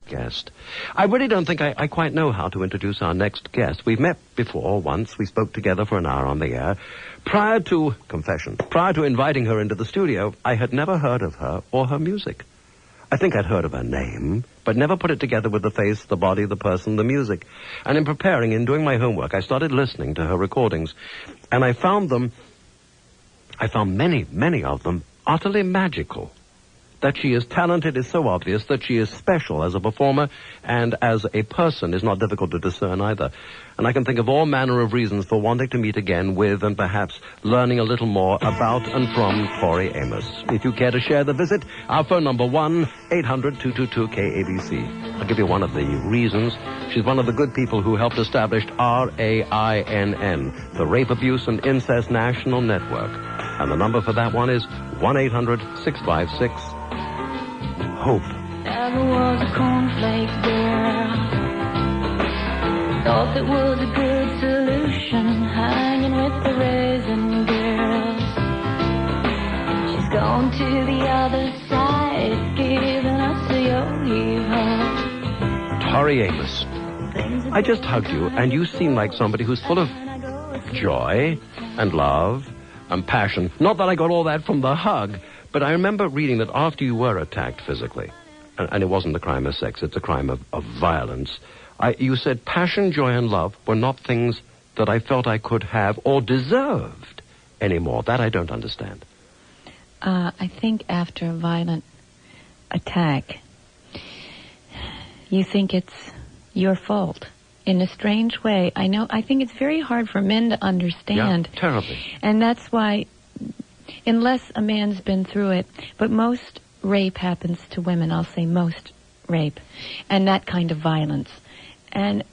guest. I really don't think I quite know how to introduce our next guest. We've met before once. We spoke together for an hour on the air. Prior to inviting her into the studio, I had never heard of her or her music. I think I'd heard of her name, but never put it together with the face, the body, the person, the music. And in doing my homework, I started listening to her recordings, and I found many, many of them utterly magical. That she is talented is so obvious. That she is special as a performer and as a person is not difficult to discern either. And I can think of all manner of reasons for wanting to meet again with and perhaps learning a little more about and from Tori Amos. If you care to share the visit, our phone number 1-800-222-KABC. I'll give you one of the reasons. She's one of the good people who helped establish RAINN, the Rape, Abuse, and Incest National Network. And the number for that one is 1-800-656-HOPE. Never was a cornflake girl. Thought it was a good solution, hanging with the raisin girls. She's gone to the other side, giving us a yo-yo. Tori Amos, I just hugged you, and you seem like somebody who's full of joy and love and passion. Not that I got all that from the hug, but I remember reading that after you were attacked physically, and it wasn't a crime of sex, it's a crime of violence, you said passion, joy, and love were not things that I felt I could have or deserved anymore. That I don't understand. I think after a violent attack, you think it's your fault. In a strange way. I think it's very hard for men to understand. Yeah, terribly. And that's why, unless a man's been through it, but most rape happens to women, I'll say most rape, and that kind of violence. And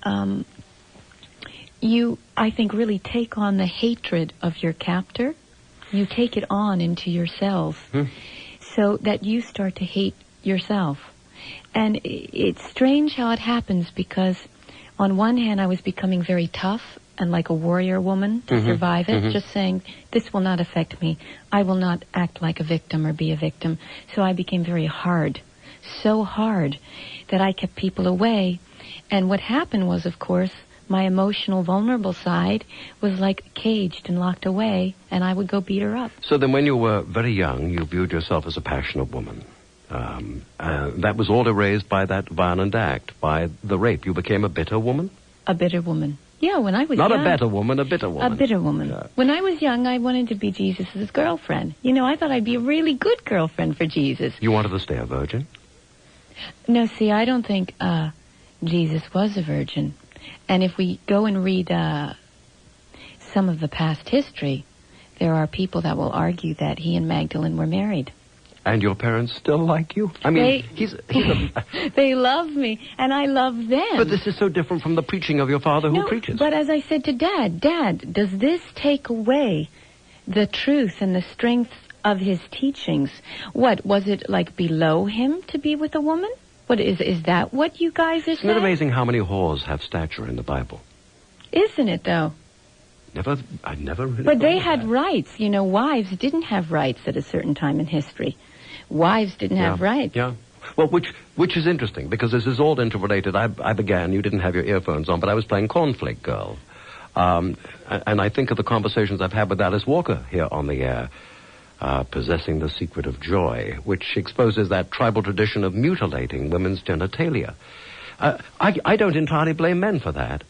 you, I think, really take on the hatred of your captor. You take it on into yourself, so that you start to hate yourself. And it's strange how it happens, because on one hand, I was becoming very tough and like a warrior woman to survive it, just saying, this will not affect me. I will not act like a victim or be a victim. So I became very hard, so hard that I kept people away. And what happened was, of course, my emotional, vulnerable side was like caged and locked away, and I would go beat her up. So then when you were very young, you viewed yourself as a passionate woman. That was all erased by that violent act, by the rape. You became a bitter woman? A bitter woman. Yeah, when I was young. Not a better woman, a bitter woman. A bitter woman. Yeah. When I was young, I wanted to be Jesus' girlfriend. I thought I'd be a really good girlfriend for Jesus. You wanted to stay a virgin? No, see, I don't think Jesus was a virgin. And if we go and read some of the past history, there are people that will argue that he and Magdalene were married. And your parents still like you? I mean, they love me, and I love them. But this is so different from the preaching of your father who preaches. But as I said to Dad, does this take away the truth and the strength of his teachings? What, was it like below him to be with a woman? What is that what you guys are saying? Isn't it amazing how many whores have stature in the Bible? Isn't it, though? I never really. But they had rights. Wives didn't have rights at a certain time in history. Wives didn't have rights. Yeah. Well, which is interesting, because this is all interrelated. I began, you didn't have your earphones on, but I was playing Cornflake Girl. And I think of the conversations I've had with Alice Walker here on the air, Possessing the Secret of Joy, which exposes that tribal tradition of mutilating women's genitalia. I don't entirely blame men for that.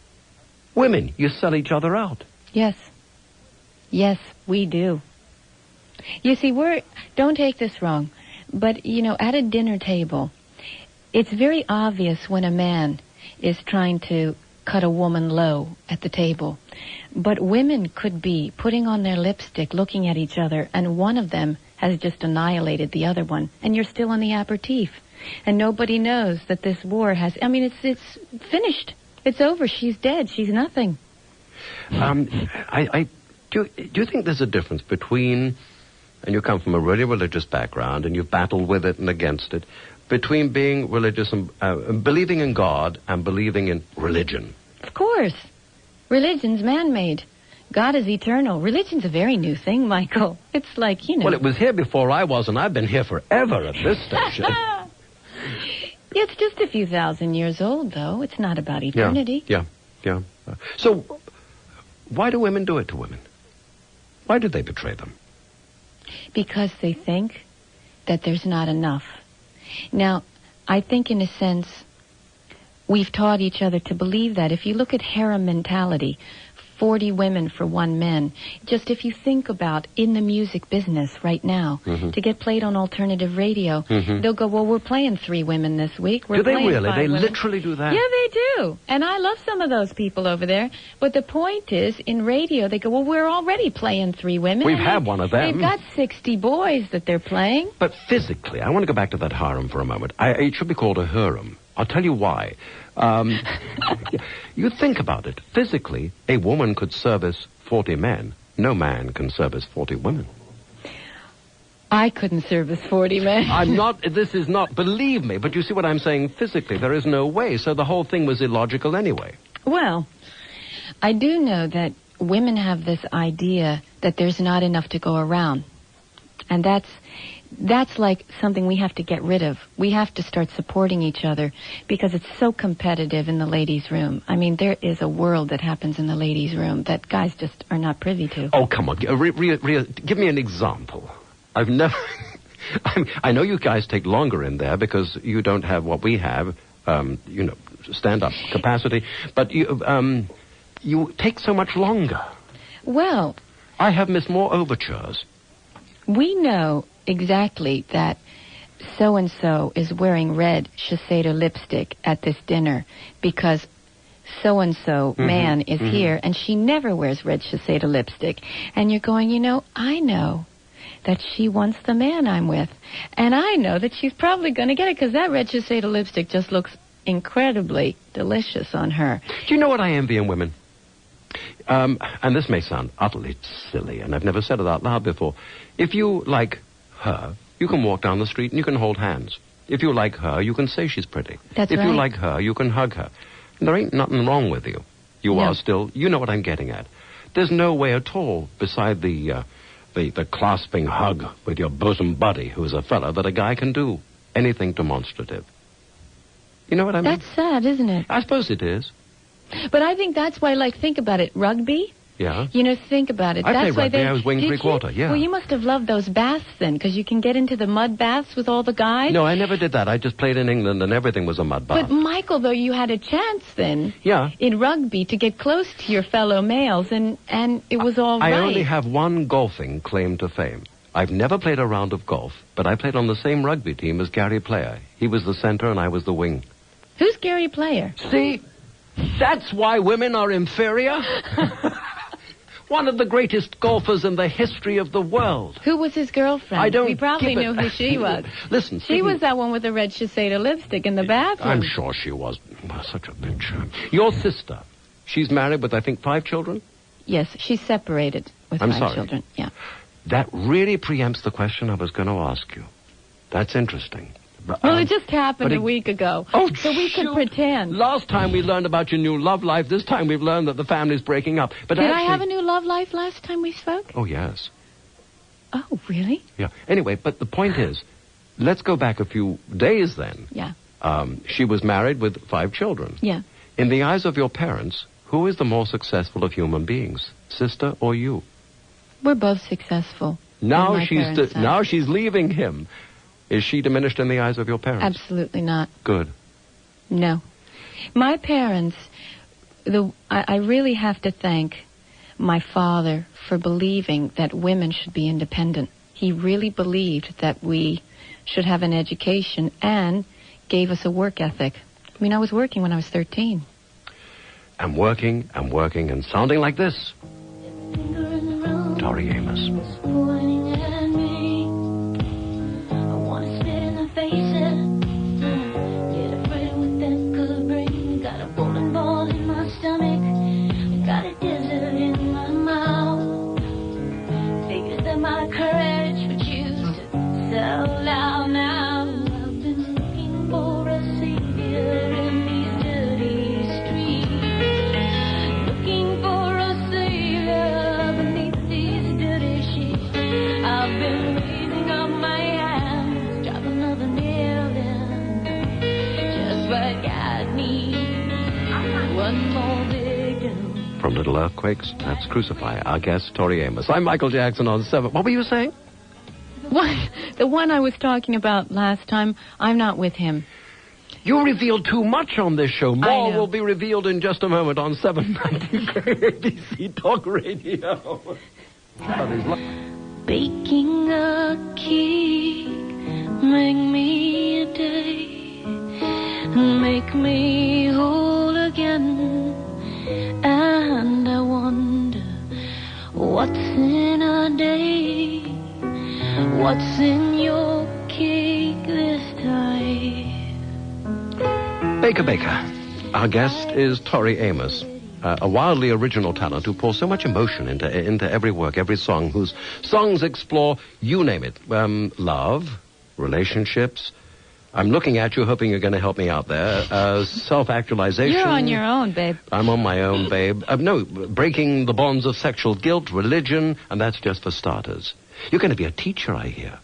Women, you sell each other out. Yes. Yes, we do. You see, don't take this wrong, but, at a dinner table, it's very obvious when a man is trying to cut a woman low at the table. But women could be putting on their lipstick, looking at each other, and one of them has just annihilated the other one, and you're still on the aperitif. And nobody knows that this war it's finished. It's over. She's dead. She's nothing. Do you think there's a difference between, and you come from a really religious background and you've battled with it and against it, between being religious and believing in God and believing in religion? Of course. Religion's man-made. God is eternal. Religion's a very new thing, Michael. It's like, Well, it was here before I was, and I've been here forever at this station. It's just a few thousand years old, though. It's not about eternity. Yeah. So, why do women do it to women? Why do they betray them? Because they think that there's not enough. Now, I think in a sense, we've taught each other to believe that. If you look at harem mentality, 40 women for one man. Just if you think about in the music business right now, to get played on alternative radio, they'll go, well, we're playing 3 women this week. Do they really? They women. literally do that? Yeah, they do. And I love some of those people over there. But the point is, in radio, they go, well, we're already playing 3 women. We've had one of them. They've got 60 boys that they're playing. But physically, I want to go back to that harem for a moment. It should be called a harem. I'll tell you why. You think about it. Physically, a woman could service 40 men. No man can service 40 women. I couldn't service 40 men. This is not, believe me, but you see what I'm saying? Physically, there is no way. So the whole thing was illogical anyway. Well, I do know that women have this idea that there's not enough to go around. And that's like something we have to get rid of. We have to start supporting each other because it's so competitive in the ladies' room. I mean, there is a world that happens in the ladies' room that guys just are not privy to. Oh, come on. Give me an example. I've never... I know you guys take longer in there because you don't have what we have, stand-up capacity, but you take so much longer. Well... I have missed more overtures. We know exactly that so-and-so is wearing red Shiseido lipstick at this dinner because so-and-so man is here and she never wears red Shiseido lipstick. And you're going, I know that she wants the man I'm with. And I know that she's probably going to get it because that red Shiseido lipstick just looks incredibly delicious on her. Do you know what I envy in women? And this may sound utterly silly, and I've never said it out loud before. If you like her, you can walk down the street and you can hold hands. If you like her, you can say she's pretty. That's if right. you like her, you can hug her. And there ain't nothing wrong with you. You are still, you know what I'm getting at. There's no way at all beside the clasping hug with your bosom buddy, who's a fella, that a guy can do anything demonstrative. You know what I mean? That's sad, isn't it? I suppose it is. But I think that's why, think about it. Rugby? Yeah. Think about it. I That's played why rugby. I was wing Did three-quarter, you? yeah. Well, you must have loved those baths then, because you can get into the mud baths with all the guys. No, I never did that. I just played in England and everything was a mud bath. But, Michael, though, you had a chance then Yeah. in rugby to get close to your fellow males, and it was all right. I only have one golfing claim to fame. I've never played a round of golf, but I played on the same rugby team as Gary Player. He was the center and I was the wing. Who's Gary Player? See? That's why women are inferior. One of the greatest golfers in the history of the world. Who was his girlfriend? I don't We probably give it- knew who she was. Listen, She was that one with the red Shiseido lipstick in the bathroom. I'm sure she was. Such a bitch. Your sister, she's married with, I think, 5 children? Yes, she's separated with I'm 5 sorry. children. Yeah. That really preempts the question I was going to ask you. That's interesting. Well, it just happened but a week ago. Oh, so we could shoot. pretend. Last time we learned about your new love life. This time we've learned that the family's breaking up. But Did actually... I have a new love life last time we spoke? Oh, yes. Oh, really? Yeah. Anyway, but the point is, let's go back a few days then. Yeah. She was married with 5 children. Yeah. In the eyes of your parents, who is the more successful of human beings, sister or you? We're both successful. Now in my parents' eyes. now she's leaving him. Is she diminished in the eyes of your parents? Absolutely not. Good. No. My parents, I really have to thank my father for believing that women should be independent. He really believed that we should have an education and gave us a work ethic. I mean, I was working when I was 13. I'm working, and sounding like this. Tori Amos. Pointing at me. I want to spit in the faces. Get afraid of what that could bring. Got a bowling ball in my stomach. Got a desert in my mouth. Figures that my courage would choose to sell out now. I've been looking for a savior in these dirty streets. Looking for a savior beneath these dirty sheets. I need one more big do. From Little Earthquakes, that's Crucify. Our guest, Tori Amos. I'm Michael Jackson on 7. What were you saying? What? The one I was talking about last time, I'm not with him. You revealed too much on this show. More know. will be revealed in just a moment on 790 KABC Talk Radio. Baking a cake, make me a day, make me whole again. And I wonder what's in a day, what's in your cake this time. Baker Baker. Our guest is Tori Amos, a wildly original talent who pours so much emotion into every work, every song, whose songs explore, you name it, love, relationships. I'm looking at you, hoping you're going to help me out there. Self-actualization. You're on your own, babe. I'm on my own, babe. No, breaking the bonds of sexual guilt, religion, and that's just for starters. You're going to be a teacher, I hear.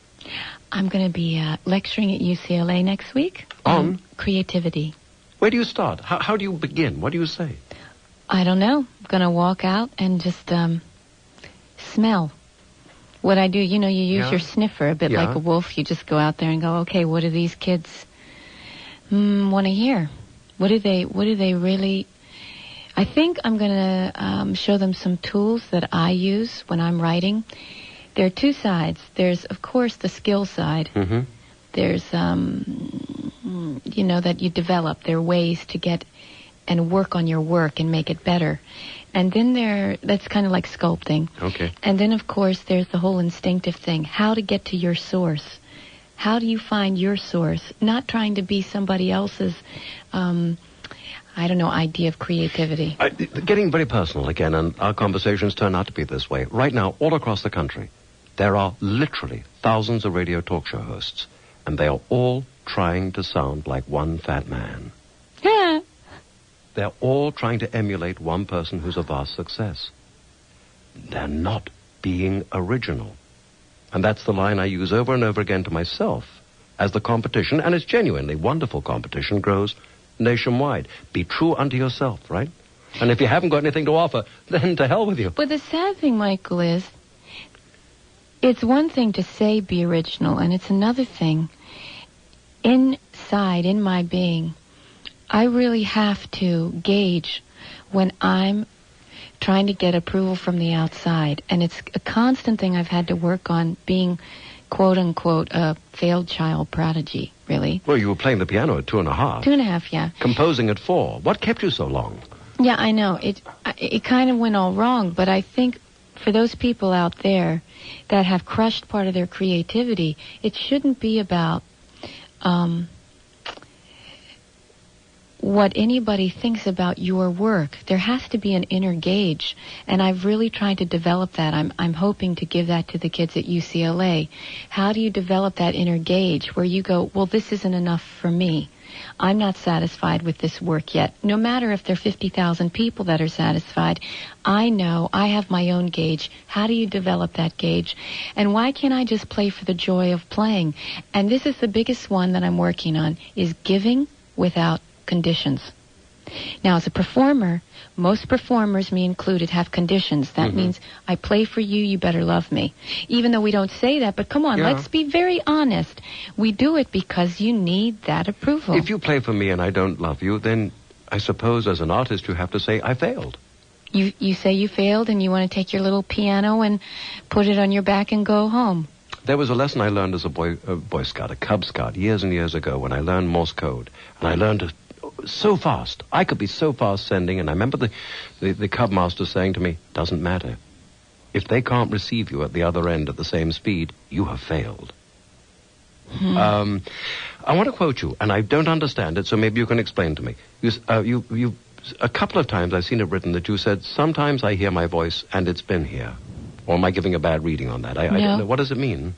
I'm going to be lecturing at UCLA next week On? Creativity. Where do you start? How do you begin? What do you say? I don't know. I'm going to walk out and just smell. What I do, you use your sniffer a bit like a wolf. You just go out there and go, okay, what do these kids want to hear? What do they really... I think I'm going to show them some tools that I use when I'm writing. There are two sides. There's, of course, the skill side. Mm-hmm. There's, that you develop. There are ways to get and work on your work and make it better. And then that's kind of like sculpting. Okay. And then, of course, there's the whole instinctive thing. How to get to your source. How do you find your source? Not trying to be somebody else's, idea of creativity. Getting very personal again, and our conversations turn out to be this way. Right now, all across the country, there are literally thousands of radio talk show hosts, and they are all trying to sound like one fat man. Yeah. They're all trying to emulate one person who's a vast success. They're not being original. And that's the line I use over and over again to myself as the competition, and it's genuinely wonderful competition, grows nationwide. Be true unto yourself, right? And if you haven't got anything to offer, then to hell with you. But the sad thing, Michael, is it's one thing to say be original, and it's another thing inside, in my being, I really have to gauge when I'm trying to get approval from the outside. And it's a constant thing I've had to work on, being, quote-unquote, a failed child prodigy, really. Well, you were playing the piano at 2.5. 2.5, yeah. Composing at 4. What kept you so long? Yeah, I know. It kind of went all wrong, but I think for those people out there that have crushed part of their creativity, it shouldn't be about what anybody thinks about your work. There has to be an inner gauge, and I've really tried to develop that. I'm hoping to give that to the kids at UCLA. How do you develop that inner gauge where you go, well, this isn't enough for me. I'm not satisfied with this work yet. No matter if there are 50,000 people that are satisfied, I know I have my own gauge. How do you develop that gauge? And why can't I just play for the joy of playing? And this is the biggest one that I'm working on, is giving without conditions. Now, as a performer, most performers, me included, have conditions. That means I play for you, you better love me. Even though we don't say that, but come on, let's be very honest. We do it because you need that approval. If you play for me and I don't love you, then I suppose as an artist you have to say, I failed. You say you failed and you want to take your little piano and put it on your back and go home. There was a lesson I learned as a Boy Scout, a Cub Scout, years and years ago when I learned Morse code. And I learned it so fast. I could be so fast sending, and I remember the Cub Master saying to me, doesn't matter. If they can't receive you at the other end at the same speed, you have failed. I want to quote you, and I don't understand it, so maybe you can explain to me. You a couple of times I've seen it written that you said, sometimes I hear my voice and it's been here. Or am I giving a bad reading on that? I don't know. What does it mean?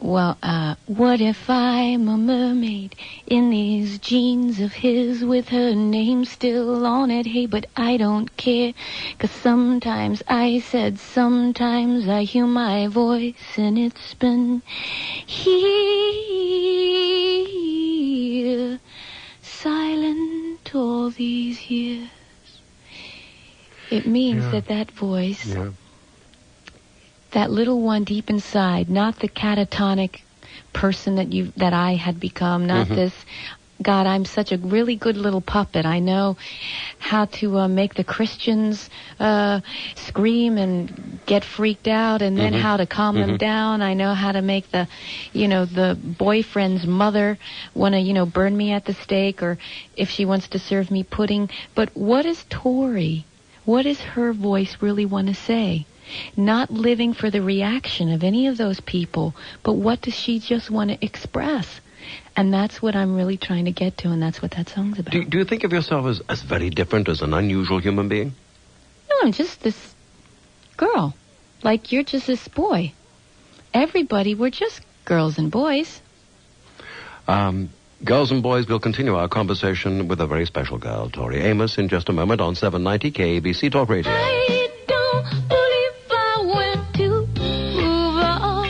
Well, what if I'm a mermaid in these jeans of his with her name still on it? Hey, but I don't care, 'cause sometimes I said, sometimes I hear my voice and it's been here. these years. It means that voice, that little one deep inside, not the catatonic person that I had become, not this, God, I'm such a really good little puppet. I know how to make the Christians scream and get freaked out, and then how to calm them down. I know how to make the boyfriend's mother want to, burn me at the stake, or if she wants to serve me pudding. But what is Tori? What does her voice really want to say? Not living for the reaction of any of those people, but what does she just want to express? And that's what I'm really trying to get to, and that's what that song's about. Do you think of yourself as very different, as an unusual human being? No, I'm just this girl. Like you're just this boy. Everybody, we're just girls and boys. Girls and boys, we'll continue our conversation with a very special girl, Tori Amos, in just a moment on 790 KABC Talk Radio. I don't believe I went too far.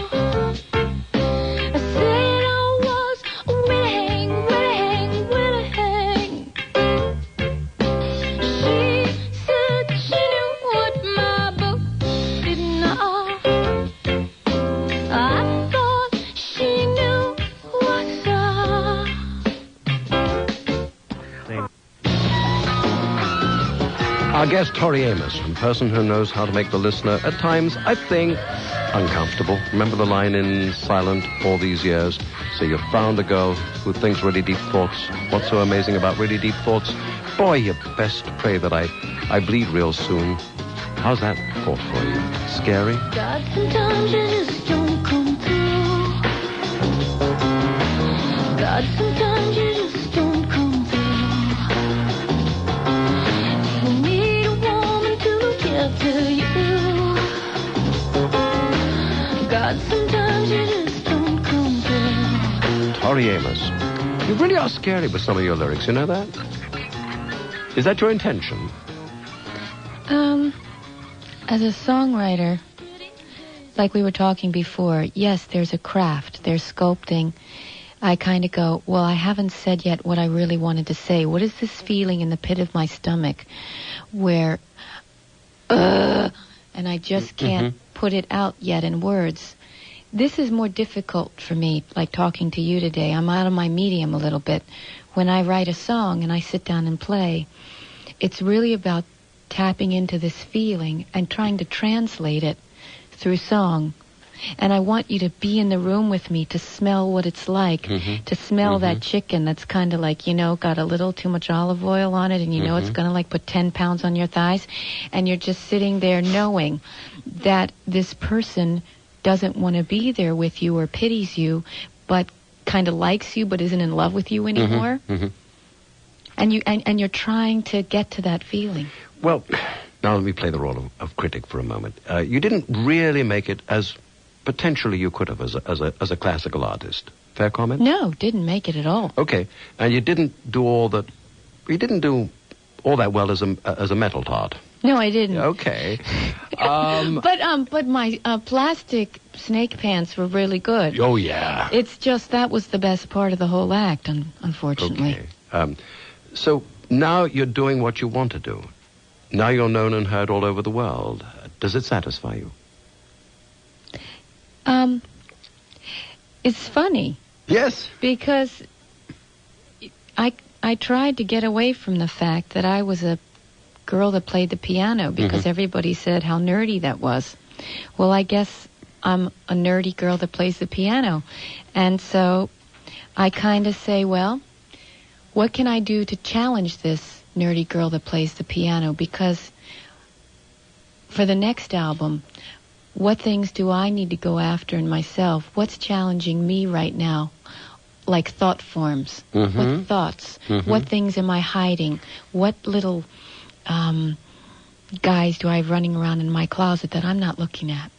I said I was willing. She said she knew what my book did not. I thought she knew what's up. Our guest, Tori Amos, a person who knows how to make the listener, at times, I think, uncomfortable. Remember the line in Silent all these years? So you found a girl who thinks really deep thoughts. What's so amazing about really deep thoughts? Boy, you best pray that I bleed real soon. How's that thought for you? Scary? God, sometimes you just don't come through. God, sometimes you just don't come through. You need a woman to look after you. God, sometimes you just don't come through. Tori Amos, you really are scary with some of your lyrics, you know that? Is that your intention? As a songwriter, like we were talking before, yes, there's a craft, there's sculpting. I kind of go, well, I haven't said yet what I really wanted to say. What is this feeling in the pit of my stomach where, and I just can't put it out yet in words. This is more difficult for me, like talking to you today. I'm out of my medium a little bit. When I write a song and I sit down and play, it's really about tapping into this feeling and trying to translate it through song. And I want you to be in the room with me to smell what it's like, to smell that chicken that's kind of like, got a little too much olive oil on it, and it's going to like put 10 pounds on your thighs. And you're just sitting there knowing that this person doesn't want to be there with you or pities you, but kind of likes you but isn't in love with you anymore. And you're trying to get to that feeling. Well, now let me play the role of critic for a moment. You didn't really make it as potentially you could have as a classical artist. Fair comment? No, didn't make it at all. Okay, and you didn't do all that. You didn't do all that well as a metal tart. No, I didn't. Okay. But my plastic snake pants were really good. Oh yeah. It's just that was the best part of the whole act, unfortunately. Okay. So now you're doing what you want to do. Now you're known and heard all over the world. Does it satisfy you? It's funny. Yes. Because I tried to get away from the fact that I was a girl that played the piano because everybody said how nerdy that was. Well, I guess I'm a nerdy girl that plays the piano. And so I kind of say, well, what can I do to challenge this nerdy girl that plays the piano? Because for the next album, what things do I need to go after in myself? What's challenging me right now? Like thought forms. What thoughts? What things am I hiding? What little guys do I have running around in my closet that I'm not looking at?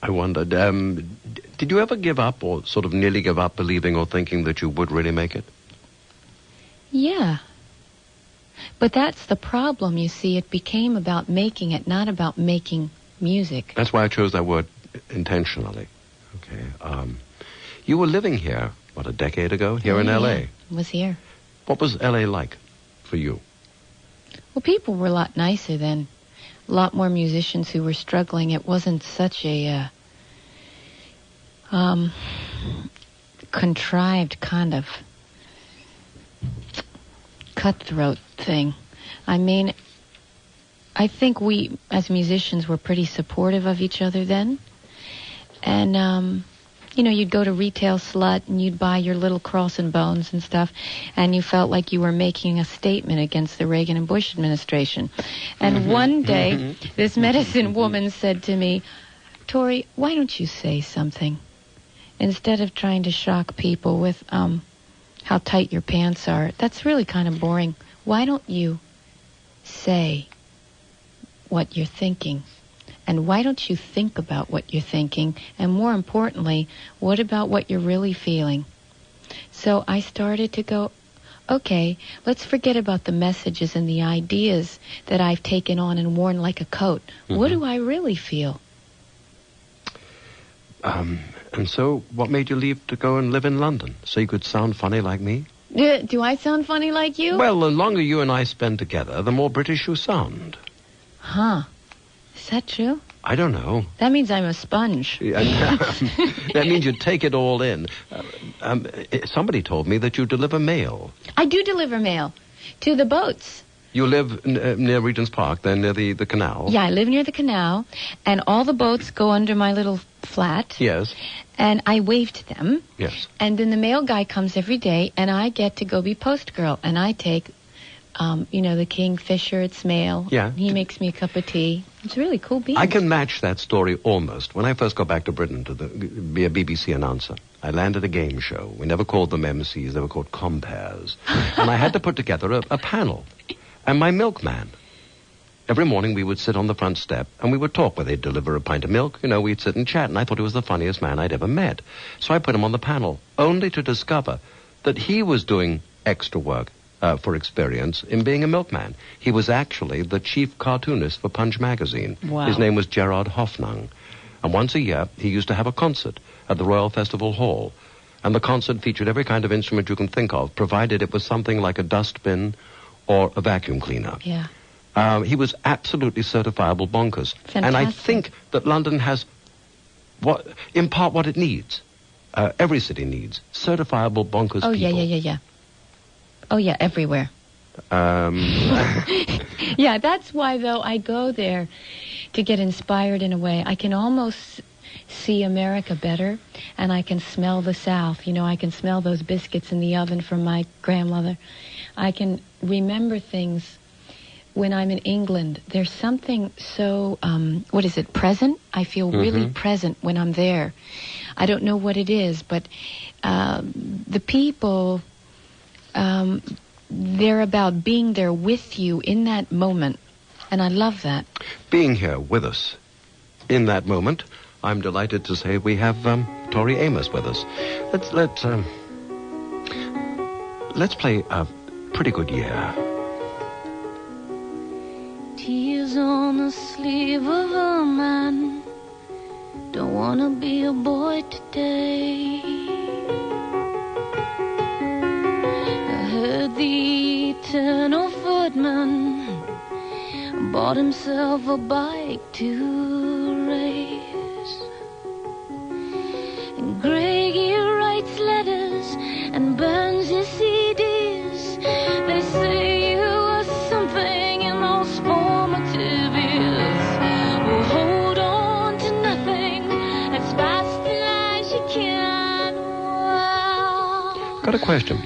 I wondered, did you ever give up or sort of nearly give up believing or thinking that you would really make it? Yeah. But that's the problem, you see. It became about making it, not about making music. That's why I chose that word intentionally. Okay. You were living here, what, a decade ago, here in L.A.? Yeah, was here. What was L.A. like for you? Well, people were a lot nicer then. A lot more musicians who were struggling. It wasn't such a contrived kind of cutthroat thing. I mean, I think we, as musicians, were pretty supportive of each other then. And, you know, you'd go to Retail Slut and you'd buy your little cross and bones and stuff, and you felt like you were making a statement against the Reagan and Bush administration. And one day, this medicine woman said to me, Tori, why don't you say something? Instead of trying to shock people with how tight your pants are. That's really kind of boring. Why don't you say what you're thinking? And why don't you think about what you're thinking? And more importantly, what about what you're really feeling? So I started to go, okay, let's forget about the messages and the ideas that I've taken on and worn like a coat. What do I really feel? And so what made you leave to go and live in London? So you could sound funny like me? Do I sound funny like you? Well, the longer you and I spend together, the more British you sound. Huh. Is that true? I don't know. That means I'm a sponge. That means you take it all in. Somebody told me that you deliver mail. I do deliver mail to the boats. You live near Regent's Park, then near the canal? Yeah, I live near the canal, and all the boats go under my little flat. Yes. And I wave to them. Yes. And then the mail guy comes every day, and I get to go be post girl, and I take, you know, the Kingfisher, it's mail. Yeah. He makes me a cup of tea. It's really cool beans. I can match that story almost. When I first got back to Britain to be a BBC announcer, I landed a game show. We never called them MCs, they were called compares. And I had to put together a panel. And my milkman. Every morning we would sit on the front step and we would talk where they'd deliver a pint of milk. You know, we'd sit and chat, and I thought he was the funniest man I'd ever met. So I put him on the panel, only to discover that he was doing extra work for experience in being a milkman. He was actually the chief cartoonist for Punch magazine. Wow. His name was Gerard Hoffnung. And once a year, he used to have a concert at the Royal Festival Hall. And the concert featured every kind of instrument you can think of, provided it was something like a dustbin or a vacuum cleaner. Yeah. He was absolutely certifiable bonkers. Fantastic. And I think that London has, in part, what it needs. Every city needs certifiable bonkers people. Yeah. Oh, yeah, everywhere. Yeah, that's why, though, I go there to get inspired in a way. I can almost see America better, and I can smell the South. You know, I can smell those biscuits in the oven from my grandmother. I can remember things when I'm in England. There's something so, present? I feel really present when I'm there. I don't know what it is, but the people, they're about being there with you in that moment, and I love that. Being here with us in that moment, I'm delighted to say we have Tori Amos with us. Let's play a pretty good year. Tears on the sleeve of a man. Don't wanna be a boy today. I heard the eternal footman bought himself a bike to race. And Greggy writes letters and burns his CDs. They say you were something in those formative years. Well, hold on to nothing as fast as you can. Well, Got a question.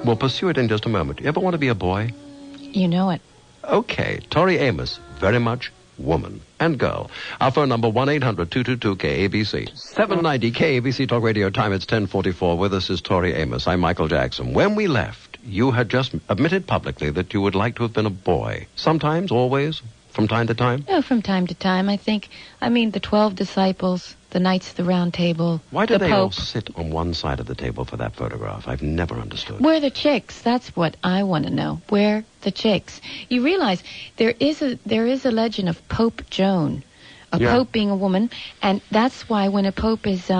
We'll pursue it in just a moment. You ever want to be a boy? You know it. Okay. Tori Amos, very much woman and girl. Our phone number, 1-800-222-KABC. 790 KABC Talk Radio time. It's 10:44. With us is Tori Amos. I'm Michael Jackson. When we left, you had just admitted publicly that you would like to have been a boy. Sometimes, always, from time to time? Oh, from time to time, I think. I mean, the 12 disciples, the Knights of the Round Table, Why do the they Pope. all sit on one side of the table for that photograph? I've never understood. Where are the chicks? That's what I want to know. Where the chicks? You realize there is a legend of Pope Joan, a pope being a woman, and that's why when a pope is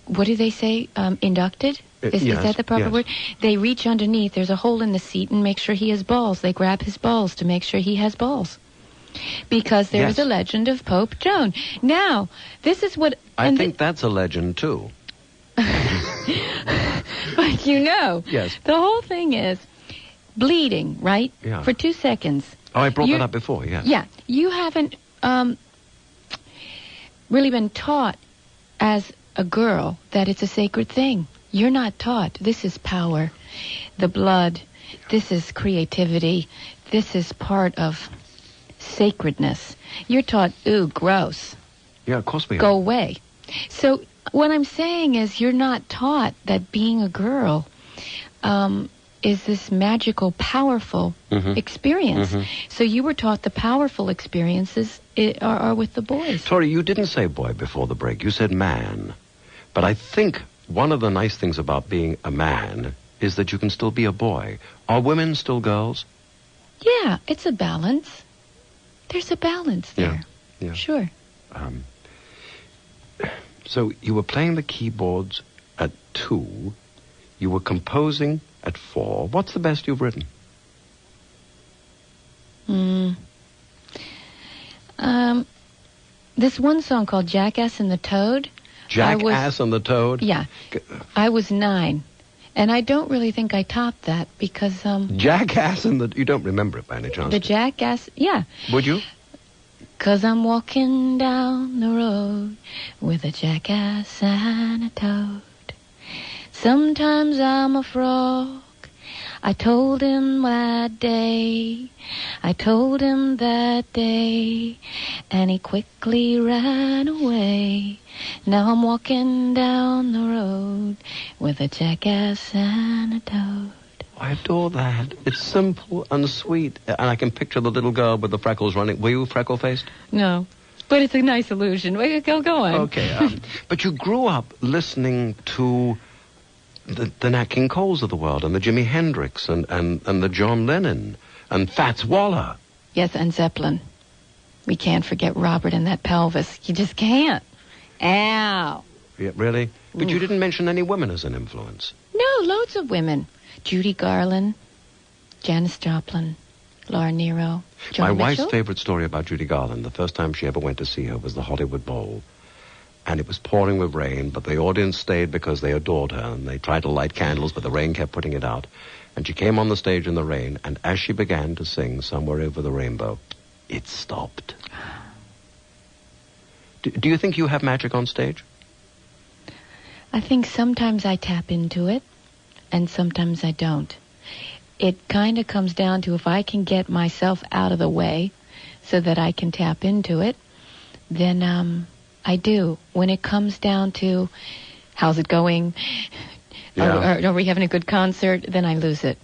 what do they say? Inducted? Is Yes, that the proper yes. word? They reach underneath. There's a hole in the seat and make sure he has balls. They grab his balls to make sure he has balls. Because there is Yes. a legend of Pope Joan. Now, this is what... I and think that's a legend, too. but you know, Yes. the whole thing is bleeding, right? Yeah. For 2 seconds. Oh, I brought You- that up before, yes. Yeah, you haven't really been taught as a girl that it's a sacred thing. You're not taught. This is power. The blood. This is creativity. This is part of sacredness. You're taught, ooh, gross. Yeah, of course we Go are. away. So what I'm saying is you're not taught that being a girl is this magical, powerful experience. So you were taught the powerful experiences are with the boys. Tori, you didn't say boy before the break. You said man. But I think one of the nice things about being a man is that you can still be a boy. Are women still girls? Yeah, it's a balance. There's a balance there. Yeah. Sure. So you were playing the keyboards at 2. You were composing at 4. What's the best you've written? This one song called Jackass and the Toad. Jackass and the Toad? Yeah. I was 9. And I don't really think I topped that because Jackass and the... You don't remember it by any chance? the Jackass, yeah. Would you? 'Cause I'm walking down the road with a jackass and a toad. Sometimes I'm a frog. I told him that day. I told him that day. And he quickly ran away. Now I'm walking down the road with a jackass and a toad. I adore that. It's simple and sweet. And I can picture the little girl with the freckles running. Were you freckle-faced? No. But it's a nice illusion. Go on. Okay. But you grew up listening to the Nat King Coles of the world and the Jimi Hendrix and the John Lennon and Fats Waller. Yes, and Zeppelin. We can't forget Robert and that pelvis. You just can't. Ow. Yeah, really? But you didn't mention any women as an influence. No, loads of women. Judy Garland, Janis Joplin, Laura Nyro, My Joni wife's Mitchell. favorite story about Judy Garland, the first time she ever went to see her, was the Hollywood Bowl. And it was pouring with rain, but the audience stayed because they adored her, and they tried to light candles, but the rain kept putting it out. And she came on the stage in the rain, and as she began to sing Somewhere Over the Rainbow, it stopped. Do you think you have magic on stage? I think sometimes I tap into it, and sometimes I don't. It kind of comes down to if I can get myself out of the way so that I can tap into it, then I do. When it comes down to how's it going, Yeah. are we having a good concert, then I lose it.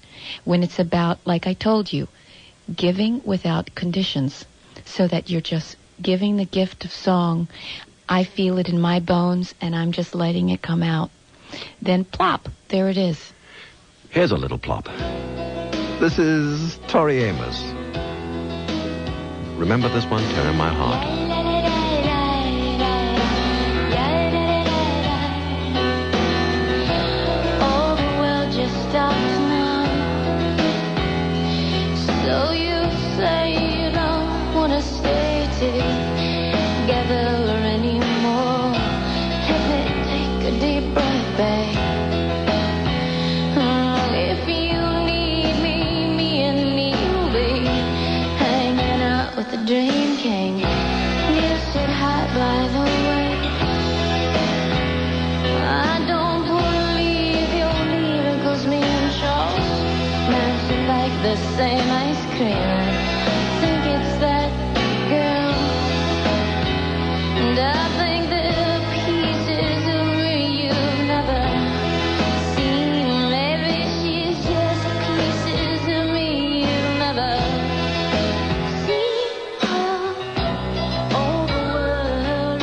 When it's about, like I told you, giving without conditions, so that you're just giving the gift of song, I feel it in my bones, and I'm just letting it come out. Then plop, there it is. Here's a little plop. This is Tori Amos. Remember this one, Tear in My Heart. All the world just stops now. So you say you don't want to stay together anymore. Let me take a deep breath, babe. If you need me and you'll be hanging out with the Dream King. You sit high by the way. I don't believe you're leaving 'cause me and Charles Manson like the same ice cream. I think it's that girl, and I think the pieces of me you've never seen. Maybe she's just pieces of me you've never seen. All the world.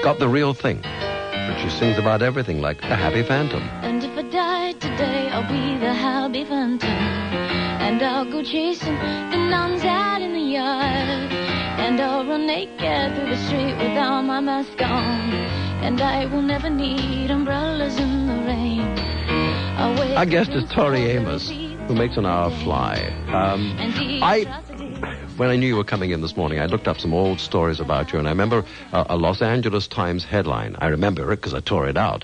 Got the real thing. But she sings about everything like the Happy Phantom. And if I die today, I'll be the happy phantom. And I'll go chasing the nuns out in the yard. And I'll run naked through the street without my mask on. And I will never need umbrellas in the rain. Our guest is Tori Amos, who makes an hour fly. When I knew you were coming in this morning, I looked up some old stories about you, and I remember a Los Angeles Times headline. I remember it because I tore it out.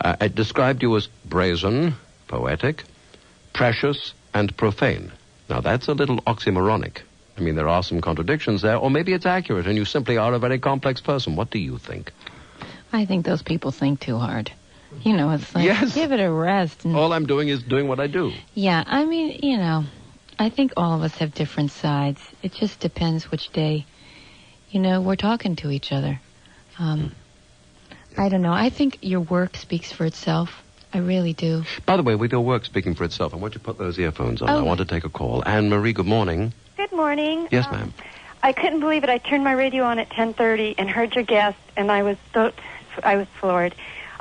It described you as brazen, poetic, precious, and profane. Now, that's a little oxymoronic. I mean, there are some contradictions there, or maybe it's accurate, and you simply are a very complex person. What do you think? I think those people think too hard. You know, it's like, yes. Give it a rest. And all I'm doing is doing what I do. Yeah, I mean, you know, I think all of us have different sides. It just depends which day, you know, we're talking to each other. I don't know. I think your work speaks for itself. I really do. By the way, with your work speaking for itself, I want you to put those earphones on. Oh. I want to take a call. Anne-Marie, good morning. Good morning. Yes, ma'am. I couldn't believe it. I turned my radio on at 10:30 and heard your guest, and I was floored.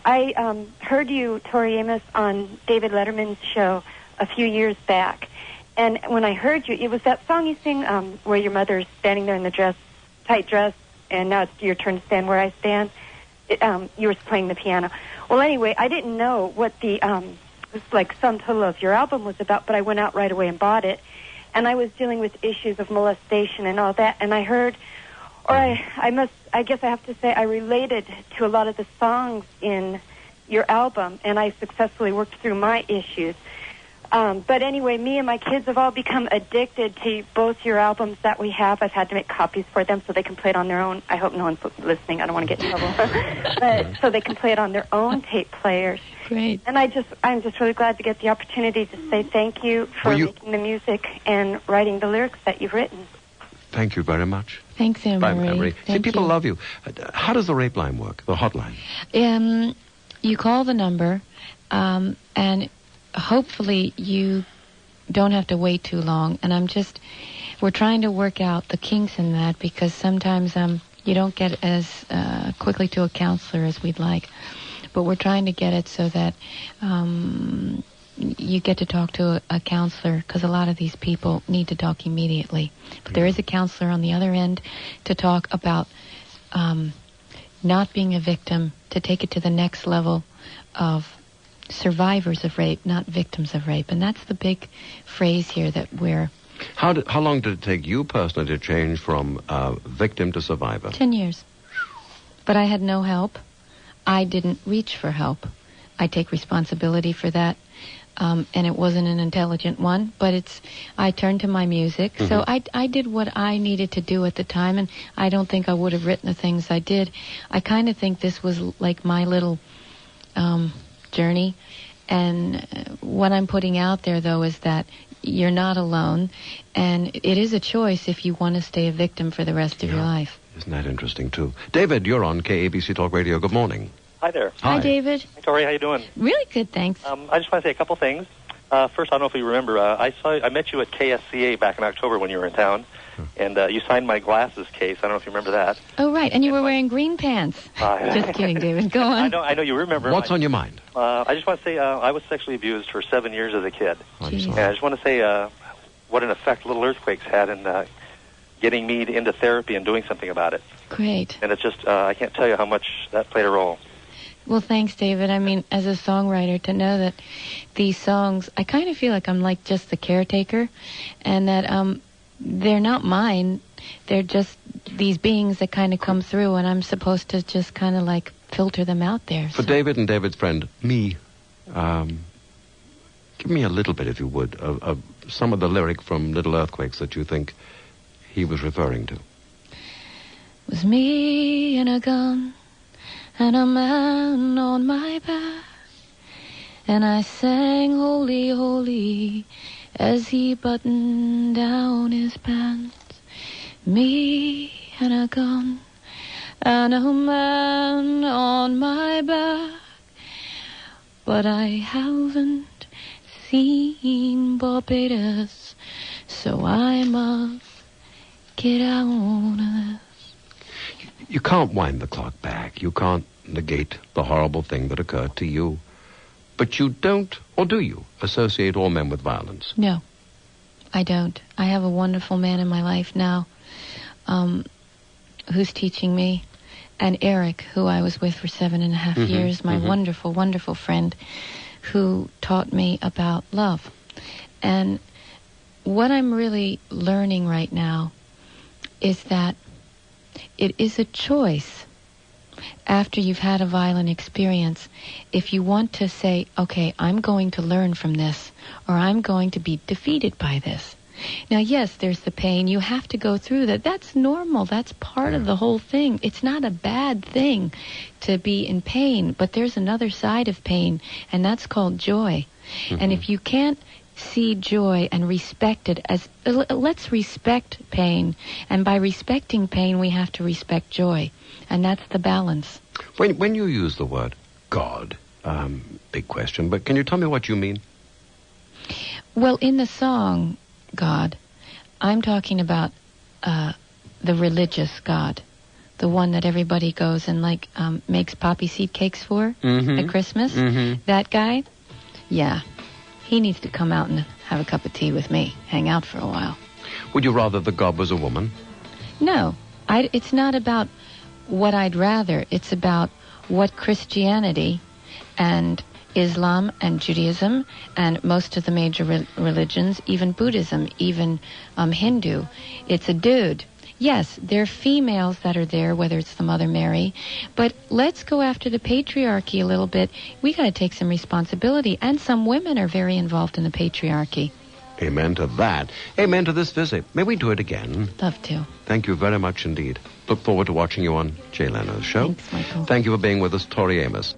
I heard you, Tori Amos, on David Letterman's show a few years back. And when I heard you, it was that song you sing where your mother's standing there in the tight dress, and now it's your turn to stand where I stand. You were playing the piano. Well, anyway, I didn't know what the like sum total of your album was about, but I went out right away and bought it. And I was dealing with issues of molestation and all that, and I heard, or I guess I have to say I related to a lot of the songs in your album, and I successfully worked through my issues. But anyway, me and my kids have all become addicted to both your albums that we have. I've had to make copies for them so they can play it on their own. I hope no one's listening. I don't want to get in trouble. But so they can play it on their own tape players. Great. And I'm just really glad to get the opportunity to say thank you for making the music and writing the lyrics that you've written. Thank you very much. Thanks, Anne-Marie. Bye, Anne-Marie. See, people love you. How does the rape line work, the hotline? You call the number, and hopefully you don't have to wait too long. And we're trying to work out the kinks in that, because sometimes you don't get as quickly to a counselor as we'd like. But we're trying to get it so that you get to talk to a counselor, because a lot of these people need to talk immediately. But there is a counselor on the other end to talk about not being a victim, to take it to the next level of survivors of rape, not victims of rape. And that's the big phrase here that we're... How long did it take you personally to change from victim to survivor? 10 years. But I had no help. I didn't reach for help. I take responsibility for that. And it wasn't an intelligent one, but I turned to my music. Mm-hmm. So I did what I needed to do at the time, and I don't think I would have written the things I did. I kind of think this was like my little journey. And what I'm putting out there, though, is that you're not alone, and it is a choice if you want to stay a victim for the rest of your life. Isn't that interesting, too? David, you're on KABC Talk Radio. Good morning. Hi there. Hi, David. Hey, Tori, how you doing? Really good, thanks. I just want to say a couple things. First, I don't know if you remember, I met you at KSCA back in October when you were in town, and you signed my glasses case. I don't know if you remember that. Oh, right, and you were wearing green pants. Just kidding, David. Go on. I know you remember. What's on your mind? I just want to say I was sexually abused for 7 years as a kid. I'm sorry. And I just want to say what an effect little earthquakes had in getting me into therapy and doing something about it. Great. And it's just, I can't tell you how much that played a role. Well, thanks, David. I mean, as a songwriter, to know that these songs, I kind of feel like I'm like just the caretaker, and that they're not mine. They're just these beings that kind of come through, and I'm supposed to just kind of like filter them out there. For David and David's friend, me, give me a little bit, if you would, of some of the lyric from Little Earthquakes that you think he was referring to. It was me and a gun and a man on my back, and I sang holy, holy as he buttoned down his pants. Me and a gun and a man on my back, but I haven't seen Barbados, so I must get out of this. You can't wind the clock back. You can't negate the horrible thing that occurred to you. But you don't, or do you, associate all men with violence? No. I don't. I have a wonderful man in my life now who's teaching me, and Eric, who I was with for 7.5 years, my wonderful, wonderful friend, who taught me about love. And what I'm really learning right now is that it is a choice after you've had a violent experience. If you want to say, okay, I'm going to learn from this, or I'm going to be defeated by this. Now, yes, there's the pain. You have to go through that. That's normal. That's part of the whole thing. It's not a bad thing to be in pain, but there's another side of pain, and that's called joy. And if you can't see joy and respect it as, let's respect pain, and by respecting pain, we have to respect joy, and that's the balance. When you use the word God, big question, but can you tell me what you mean? Well, in the song God, I'm talking about the religious God, the one that everybody goes and makes poppy seed cakes for at Christmas. That guy, yeah, he needs to come out and have a cup of tea with me, hang out for a while. Would you rather the God was a woman? No, it's not about what I'd rather. It's about what Christianity and Islam and Judaism and most of the major religions, even Buddhism, even Hindu, it's a dude. Yes, there are females that are there, whether it's the Mother Mary, but let's go after the patriarchy a little bit. We got to take some responsibility, and some women are very involved in the patriarchy. Amen to that. Amen to this visit. May we do it again? Love to. Thank you very much indeed. Look forward to watching you on Jay Leno's show. Thanks, Michael. Thank you for being with us, Tori Amos.